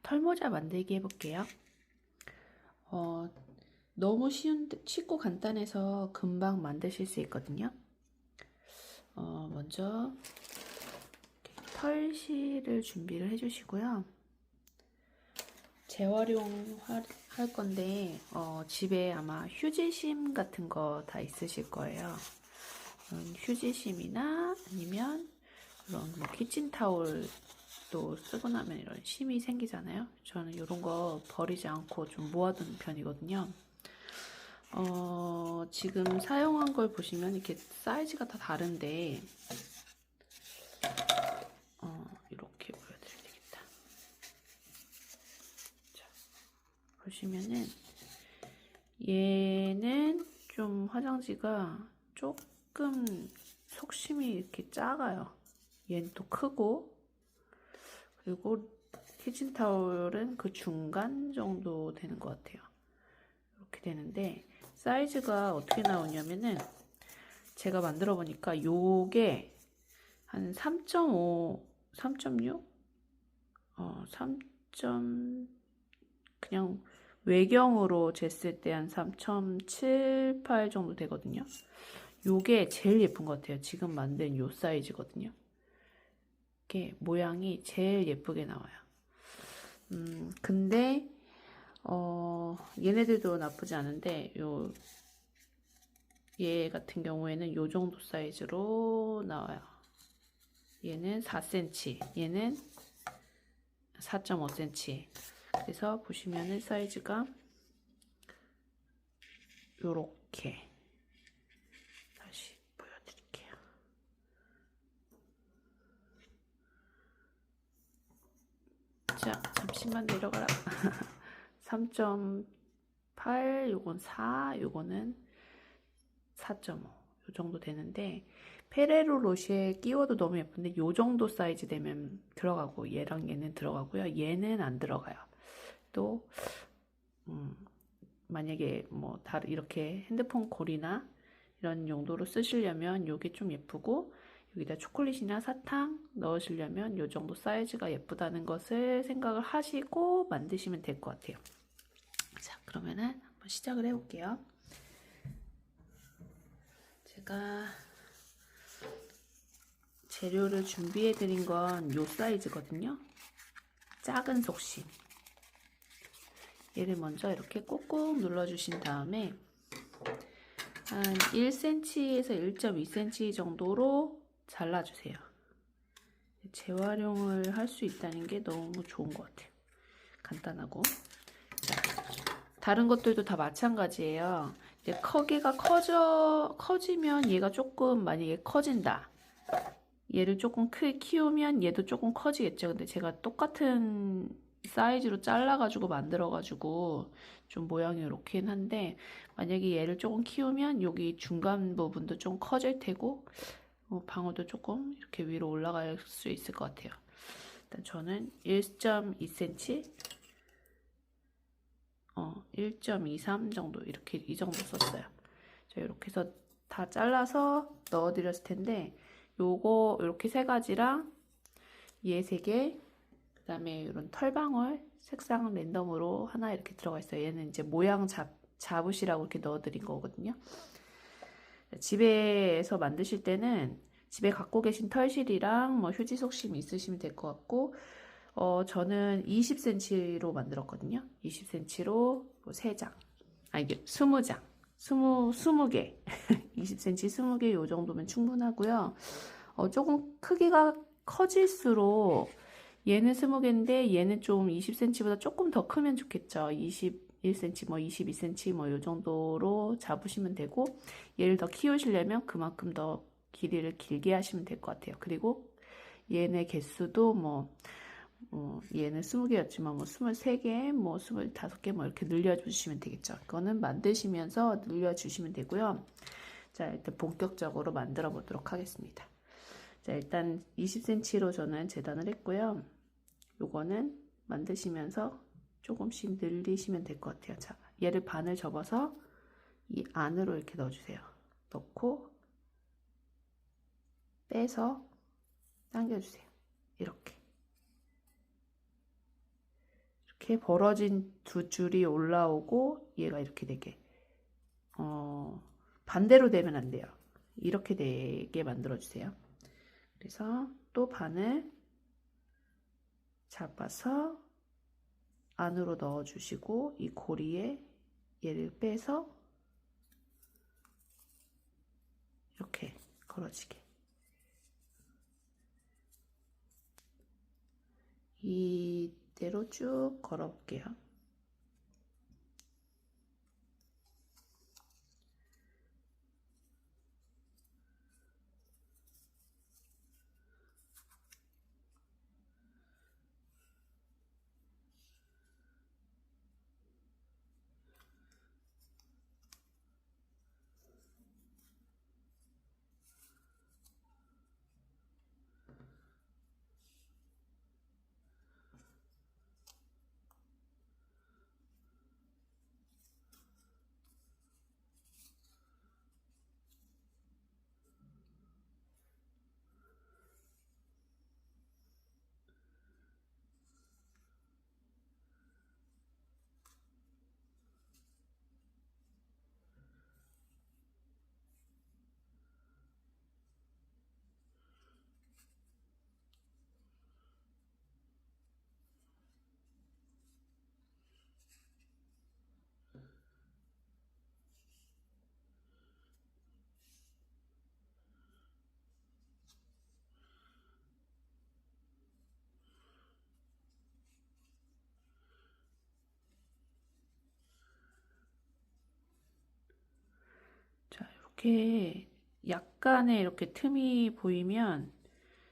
털모자 만들기 해볼게요. 너무 쉽고 간단해서 금방 만드실 수 있거든요. 먼저 털실을 준비를 해주시고요. 재활용할 건데 집에 아마 휴지심 같은 거 다 있으실 거예요. 휴지심이나 아니면 이런 뭐 키친타올도 쓰고 나면 이런 심이 생기잖아요. 저는 이런 거 버리지 않고 좀 모아두는 편이거든요. 지금 사용한 걸 보시면 이렇게 사이즈가 다 다른데 이렇게 보여드려야 되겠다. 자, 보시면은 얘는 좀 화장지가 조금 속심이 이렇게 작아요. 얘는 또 크고, 그리고 키친타올은 그 중간 정도 되는 것 같아요. 이렇게 되는데 사이즈가 어떻게 나오냐면은 제가 만들어 보니까 요게 한 3.5, 3.6? 3. 그냥 외경으로 쟀을 때 한 3.78 정도 되거든요. 요게 제일 예쁜 것 같아요. 지금 만든 요 사이즈거든요. 이게 모양이 제일 예쁘게 나와요. 근데 얘네들도 나쁘지 않은데 얘 같은 경우에는 요 정도 사이즈로 나와요. 얘는 4cm, 얘는 4.5cm. 그래서 보시면은 사이즈가 요렇게 다시 보여드릴게요. 자, 잠시만 내려가라. 3.8, 요건 4, 요거는 4.5. 요 정도 되는데 페레로 로시에 끼워도 너무 예쁜데 요 정도 사이즈 되면 들어가고 얘랑 얘는 들어가고요. 얘는 안 들어가요. 또 만약에 뭐 다른 이렇게 핸드폰 고리나 이런 용도로 쓰시려면 요게 좀 예쁘고 여기다 초콜릿이나 사탕 넣으시려면 요 정도 사이즈가 예쁘다는 것을 생각을 하시고 만드시면 될 것 같아요. 자, 그러면은 한번 시작을 해볼게요. 제가 재료를 준비해 드린 건 요 사이즈거든요. 작은 속심. 얘를 먼저 이렇게 꾹꾹 눌러 주신 다음에 한 1cm에서 1.2cm 정도로 잘라주세요. 재활용을 할 수 있다는 게 너무 좋은 것 같아요. 간단하고. 자, 다른 것들도 다 마찬가지예요. 이제 크기가 커지면 얘가 조금 만약에 커진다. 얘를 조금 크게 키우면 얘도 조금 커지겠죠. 근데 제가 똑같은 사이즈로 잘라가지고 만들어가지고 좀 모양이 이렇긴 한데 만약에 얘를 조금 키우면 여기 중간 부분도 좀 커질 테고 방울도 조금 이렇게 위로 올라갈 수 있을 것 같아요. 일단 저는 1.2cm 1.23 정도 이렇게 이 정도 썼어요. 자, 이렇게 해서 다 잘라서 넣어 드렸을 텐데 요거 이렇게 세 가지랑 얘 세 개, 그 다음에 이런 털방울 색상 랜덤으로 하나 이렇게 들어가 있어요. 얘는 이제 모양 잡으시라고 이렇게 넣어 드린 거거든요. 집에서 만드실 때는 집에 갖고 계신 털실이랑 뭐 휴지 속심 있으시면 될 것 같고 저는 20cm로 만들었거든요. 20cm로 뭐 3장, 아니 20장, 20개, 20cm 20개 요 정도면 충분하고요. 조금 크기가 커질수록 얘는 20개인데 얘는 좀 20cm보다 조금 더 크면 좋겠죠. 21cm, 뭐 22cm 뭐 요 정도로 잡으시면 되고 얘를 더 키우시려면 그만큼 더 길이를 길게 하시면 될 것 같아요. 그리고 얘네 개수도 얘는 20개였지만 뭐 23개, 뭐 25개 뭐 이렇게 늘려주시면 되겠죠. 이거는 만드시면서 늘려주시면 되고요. 자, 일단 본격적으로 만들어 보도록 하겠습니다. 자, 일단 20cm로 저는 재단을 했고요. 요거는 만드시면서 조금씩 늘리시면 될 것 같아요. 자, 얘를 반을 접어서 이 안으로 이렇게 넣어주세요. 넣고 빼서 당겨주세요. 이렇게 이렇게 벌어진 두 줄이 올라오고 얘가 이렇게 되게 반대로 되면 안 돼요. 이렇게 되게 만들어 주세요. 그래서 또 바늘 잡아서 안으로 넣어 주시고 이 고리에 얘를 빼서 이렇게 걸어지게 이대로 쭉 걸어 볼게요. 자, 이렇게 약간의 이렇게 틈이 보이면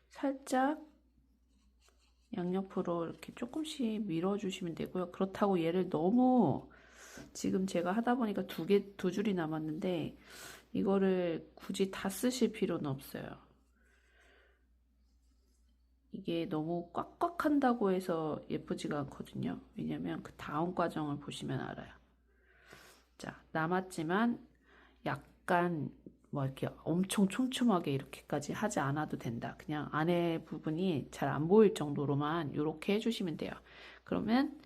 살짝 양옆으로 이렇게 조금씩 밀어주시면 되고요. 그렇다고 얘를 너무 지금 제가 하다 보니까 두 줄이 남았는데 이거를 굳이 다 쓰실 필요는 없어요. 이게 너무 꽉꽉 한다고 해서 예쁘지가 않거든요. 왜냐면 그 다음 과정을 보시면 알아요. 자, 남았지만 약간 뭐 이렇게 엄청 촘촘하게 이렇게까지 하지 않아도 된다. 그냥 안에 부분이 잘 안 보일 정도로만 이렇게 해주시면 돼요. 그러면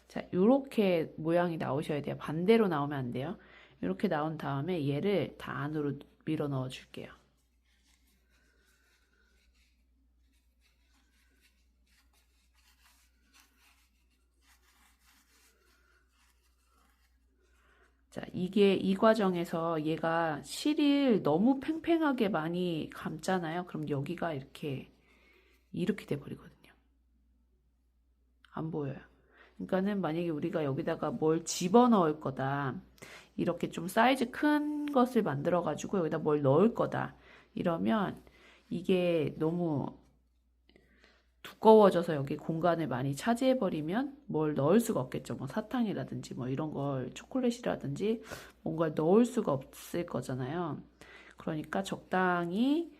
자, 이렇게 모양이 나오셔야 돼요. 반대로 나오면 안 돼요. 이렇게 나온 다음에 얘를 다 안으로 밀어 넣어 줄게요. 자, 이게 이 과정에서 얘가 실을 너무 팽팽하게 많이 감잖아요. 그럼 여기가 이렇게 돼 버리거든요. 안 보여요. 그러니까는 만약에 우리가 여기다가 뭘 집어 넣을 거다. 이렇게 좀 사이즈 큰 것을 만들어 가지고 여기다 뭘 넣을 거다. 이러면 이게 너무 두꺼워져서 여기 공간을 많이 차지해 버리면 뭘 넣을 수가 없겠죠. 뭐 사탕이라든지 뭐 이런 걸 초콜릿이라든지 뭔가 넣을 수가 없을 거잖아요. 그러니까 적당히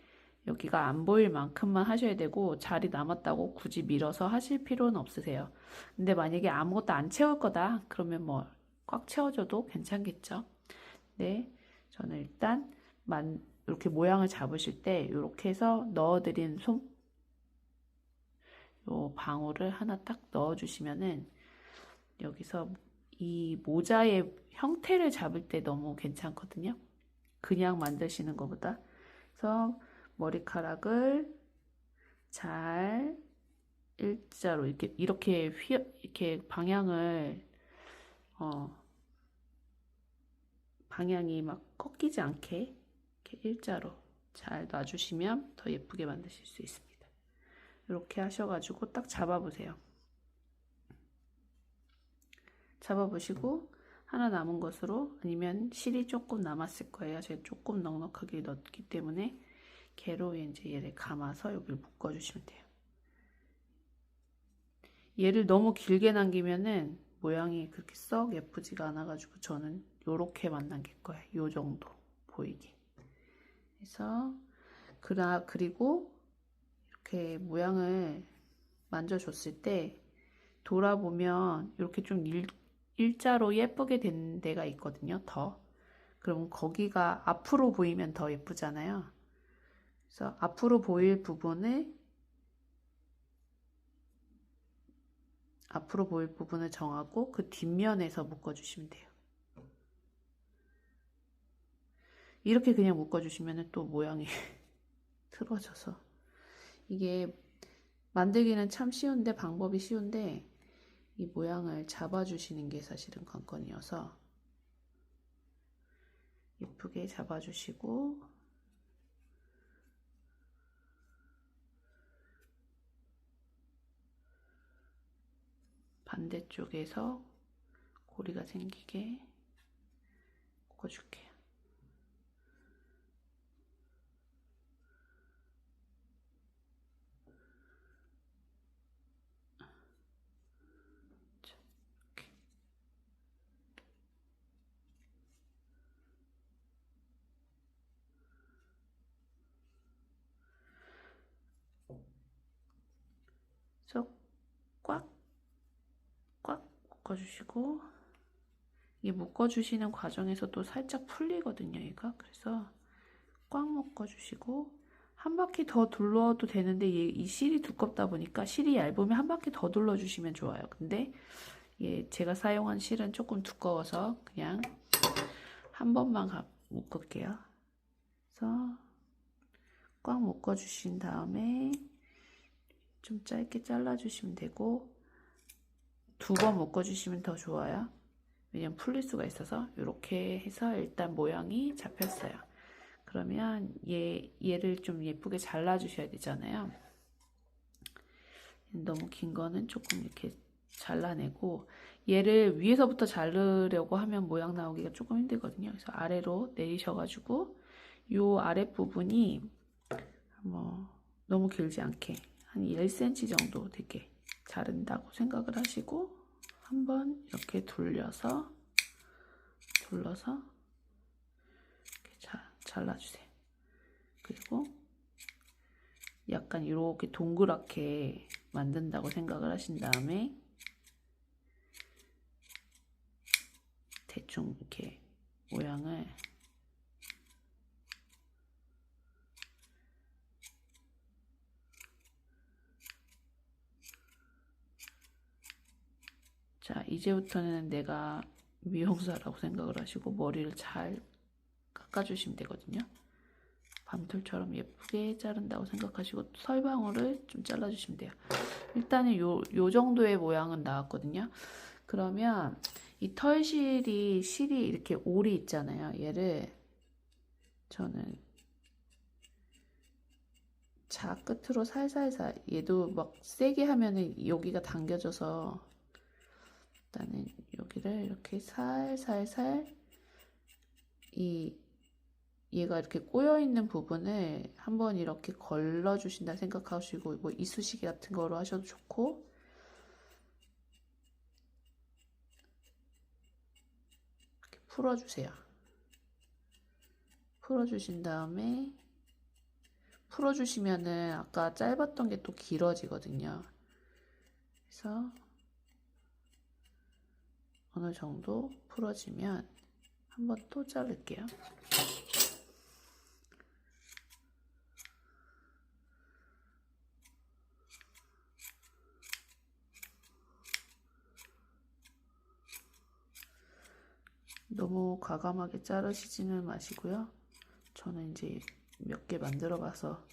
여기가 안 보일 만큼만 하셔야 되고 자리 남았다고 굳이 밀어서 하실 필요는 없으세요. 근데 만약에 아무것도 안 채울 거다 그러면 뭐 꽉 채워줘도 괜찮겠죠. 네, 저는 일단 이렇게 모양을 잡으실 때 이렇게 해서 넣어드린 요 방울을 하나 딱 넣어주시면은 여기서 이 모자의 형태를 잡을 때 너무 괜찮거든요. 그냥 만드시는 것보다. 그래서 머리카락을 잘 일자로 이렇게 방향이 막 꺾이지 않게 이렇게 일자로 잘 놔주시면 더 예쁘게 만드실 수 있습니다. 이렇게 하셔가지고 딱 잡아보세요. 잡아보시고 하나 남은 것으로 아니면 실이 조금 남았을 거예요. 제가 조금 넉넉하게 넣었기 때문에 개로 이제 얘를 감아서 여기를 묶어주시면 돼요. 얘를 너무 길게 남기면은 모양이 그렇게 썩 예쁘지가 않아가지고 저는 요렇게만 남길 거예요. 요 정도 보이게. 그래서 그리고 이렇게 모양을 만져줬을 때 돌아보면 이렇게 좀 일자로 예쁘게 된 데가 있거든요. 그럼 거기가 앞으로 보이면 더 예쁘잖아요. 그래서 앞으로 보일 부분을 앞으로 보일 부분을 정하고 그 뒷면에서 묶어주시면 돼요. 이렇게 그냥 묶어주시면 또 모양이 틀어져서 이게 만들기는 참 쉬운데 방법이 쉬운데 이 모양을 잡아주시는 게 사실은 관건이어서 예쁘게 잡아주시고 반대쪽에서 고리가 생기게 묶어줄게요. 그래서 꽉 묶어주시고 이 묶어주시는 과정에서도 살짝 풀리거든요, 얘가. 그래서 꽉 묶어주시고 한 바퀴 더 둘러도 되는데 이 실이 두껍다 보니까 실이 얇으면 한 바퀴 더 둘러주시면 좋아요. 근데 제가 사용한 실은 조금 두꺼워서 그냥 한 번만 묶을게요. 그래서 꽉 묶어주신 다음에 좀 짧게 잘라주시면 되고 2번 묶어주시면 더 좋아요. 왜냐면 풀릴 수가 있어서. 이렇게 해서 일단 모양이 잡혔어요. 그러면 얘를 좀 예쁘게 잘라주셔야 되잖아요. 너무 긴 거는 조금 이렇게 잘라내고 얘를 위에서부터 자르려고 하면 모양 나오기가 조금 힘들거든요. 그래서 아래로 내리셔가지고 요 아랫부분이 뭐 너무 길지 않게 한 1cm 정도 되게 자른다고 생각을 하시고 한번 이렇게 둘러서 이렇게 잘라주세요. 그리고 약간 이렇게 동그랗게 만든다고 생각을 하신 다음에 대충 이렇게 모양을 자, 이제부터는 내가 미용사라고 생각을 하시고 머리를 잘 깎아주시면 되거든요. 밤톨처럼 예쁘게 자른다고 생각하시고 설방울을 좀 잘라주시면 돼요. 일단은 요 정도의 모양은 나왔거든요. 그러면 이 실이 이렇게 올이 있잖아요. 얘를 저는 자 끝으로 살살살, 얘도 막 세게 하면은 여기가 당겨져서 일단은 여기를 이렇게 살살살 얘가 이렇게 꼬여 있는 부분을 한번 이렇게 걸러 주신다 생각하시고 뭐 이쑤시개 같은 거로 하셔도 좋고 이렇게 풀어주세요. 풀어주신 다음에 풀어주시면은 아까 짧았던 게 또 길어지거든요. 그래서 어느 정도 풀어지면 한번 또 자를게요. 너무 과감하게 자르시지는 마시고요. 저는 이제 몇 개 만들어 봐서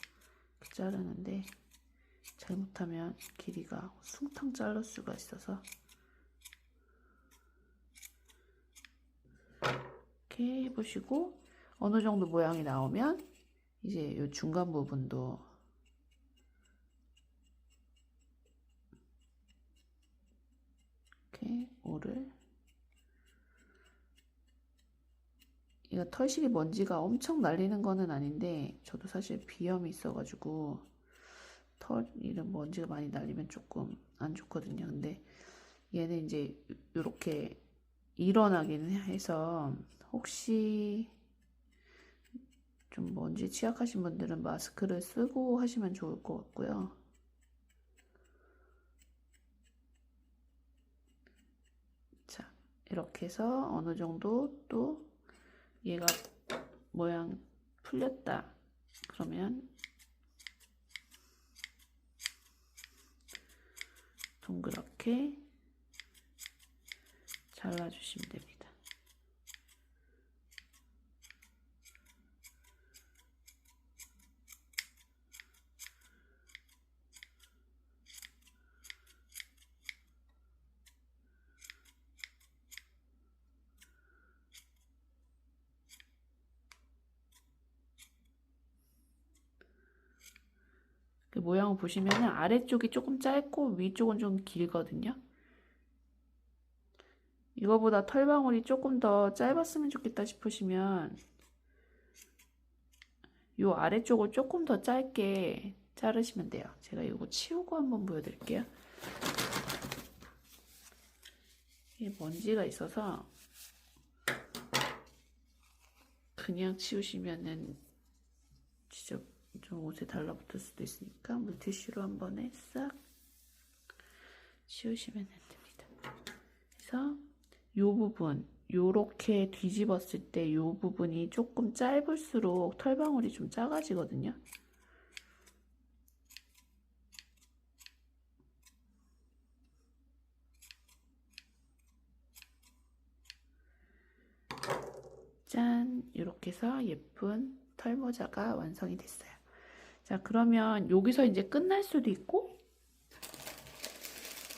자르는데 잘못하면 길이가 숭탕 자를 수가 있어서 이렇게 해보시고 어느 정도 모양이 나오면 이제 이 중간 부분도 이렇게 올을 이거 털실이 먼지가 엄청 날리는 거는 아닌데 저도 사실 비염이 있어가지고 털 이런 먼지가 많이 날리면 조금 안 좋거든요. 근데 얘는 이제 이렇게 일어나기는 해서 혹시 좀 먼지 취약하신 분들은 마스크를 쓰고 하시면 좋을 것 같고요. 자, 이렇게 해서 어느 정도 또 얘가 모양 풀렸다 그러면 동그랗게 잘라주시면 됩니다. 그 모양을 보시면은 아래쪽이 조금 짧고 위쪽은 좀 길거든요. 이거보다 털방울이 조금 더 짧았으면 좋겠다 싶으시면 요 아래쪽을 조금 더 짧게 자르시면 돼요. 제가 이거 치우고 한번 보여드릴게요. 이게 먼지가 있어서 그냥 치우시면은 진짜 좀 옷에 달라붙을 수도 있으니까 물티슈로 한 번에 싹 치우시면 됩니다. 그래서 요 부분 요렇게 뒤집었을 때 요 부분이 조금 짧을수록 털방울이 좀 작아지거든요. 짠! 이렇게 해서 예쁜 털모자가 완성이 됐어요. 자, 그러면 여기서 이제 끝날 수도 있고,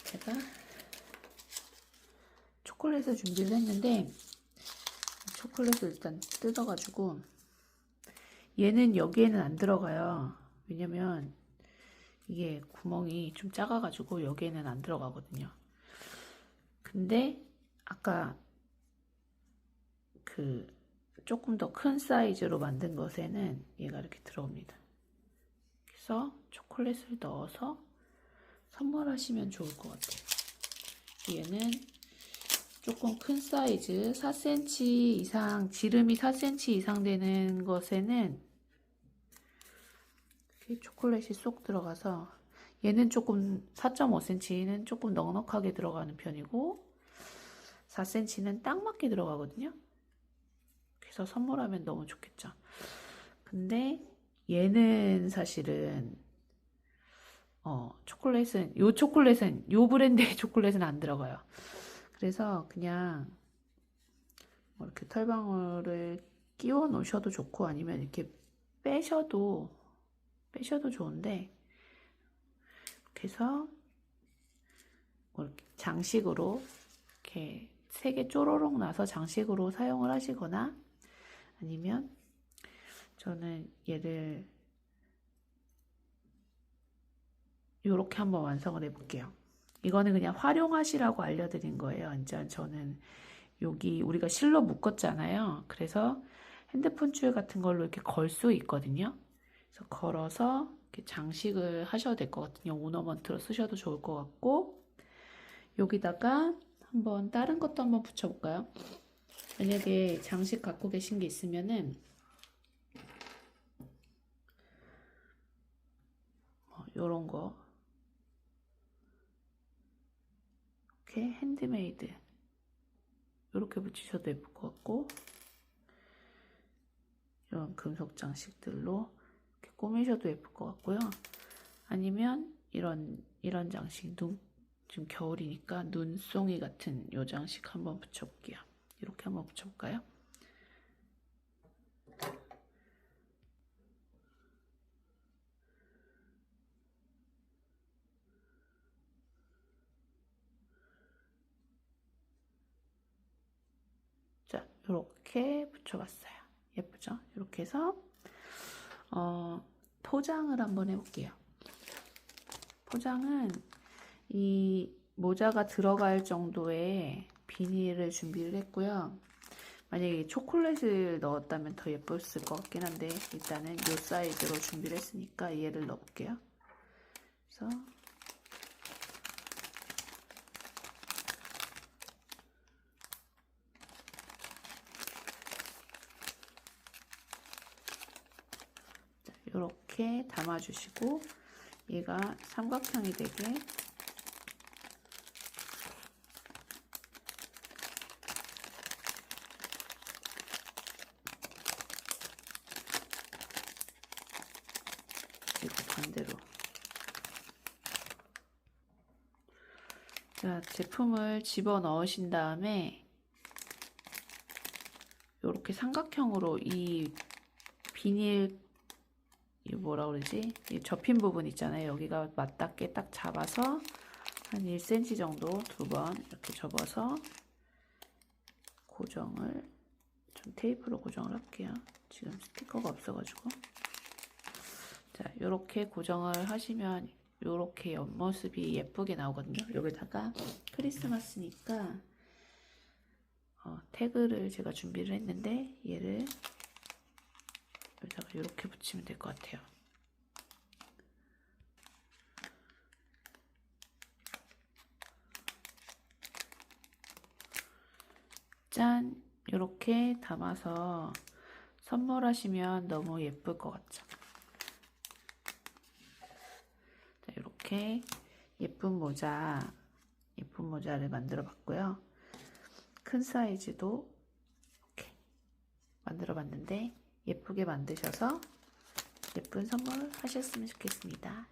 제가 초콜릿을 준비를 했는데, 초콜릿을 일단 뜯어가지고, 얘는 여기에는 안 들어가요. 왜냐면 이게 구멍이 좀 작아가지고 여기에는 안 들어가거든요. 근데 아까 그 조금 더 큰 사이즈로 만든 것에는 얘가 이렇게 들어옵니다. 그래서 초콜릿을 넣어서 선물하시면 좋을 것 같아요. 얘는 조금 큰 사이즈 4cm 이상, 지름이 4cm 이상 되는 것에는 이렇게 초콜릿이 쏙 들어가서, 얘는 조금 4.5cm는 조금 넉넉하게 들어가는 편이고 4cm는 딱 맞게 들어가거든요. 그래서 선물하면 너무 좋겠죠. 근데 얘는 사실은 초콜릿은 요 브랜드의 초콜릿은 안 들어가요. 그래서 그냥 뭐 이렇게 털방울을 끼워 놓으셔도 좋고, 아니면 이렇게 빼셔도 좋은데, 이렇게 해서 뭐 이렇게 장식으로 이렇게 3개 쪼로록 나서 장식으로 사용을 하시거나, 아니면 저는 얘를 이렇게 한번 완성을 해볼게요. 이거는 그냥 활용하시라고 알려드린 거예요. 이제 저는 여기 우리가 실로 묶었잖아요. 그래서 핸드폰 줄 같은 걸로 이렇게 걸 수 있거든요. 그래서 걸어서 이렇게 장식을 하셔도 될 것 같거든요. 오너먼트로 쓰셔도 좋을 것 같고, 여기다가 한번 다른 것도 한번 붙여볼까요? 만약에 장식 갖고 계신 게 있으면은 요런 거 이렇게 핸드메이드 이렇게 붙이셔도 예쁠 것 같고, 이런 금속 장식들로 이렇게 꾸미셔도 예쁠 것 같고요. 아니면 이런 장식, 지금 겨울이니까 눈송이 같은 요 장식 한번 붙여볼게요. 이렇게 한번 붙여볼까요? 자, 이렇게 붙여봤어요. 예쁘죠? 이렇게 해서 포장을 한번 해볼게요. 포장은 이 모자가 들어갈 정도의 비닐을 준비를 했고요. 만약에 초콜릿을 넣었다면 더 예뻤을 것 같긴 한데, 일단은 이 사이즈로 준비를 했으니까 얘를 넣어볼게요. 그래서 이렇게 담아주시고, 얘가 삼각형이 되게 그리고 반대로 자, 제품을 집어 넣으신 다음에 이렇게 삼각형으로 이 비닐, 이 뭐라 그러지? 이 접힌 부분 있잖아요. 여기가 맞닿게 딱 잡아서 한 1cm 정도 2번 이렇게 접어서 고정을, 좀 테이프로 고정을 할게요. 지금 스티커가 없어가지고. 자, 이렇게 고정을 하시면 이렇게 옆모습이 예쁘게 나오거든요. 여기다가 크리스마스니까 태그를 제가 준비를 했는데 얘를 여기다가 이렇게 붙이면 될 것 같아요. 짠! 이렇게 담아서 선물하시면 너무 예쁠 것 같죠? 자, 이렇게 예쁜 모자를 만들어 봤고요. 큰 사이즈도 이렇게 만들어 봤는데 예쁘게 만드셔서 예쁜 선물 하셨으면 좋겠습니다.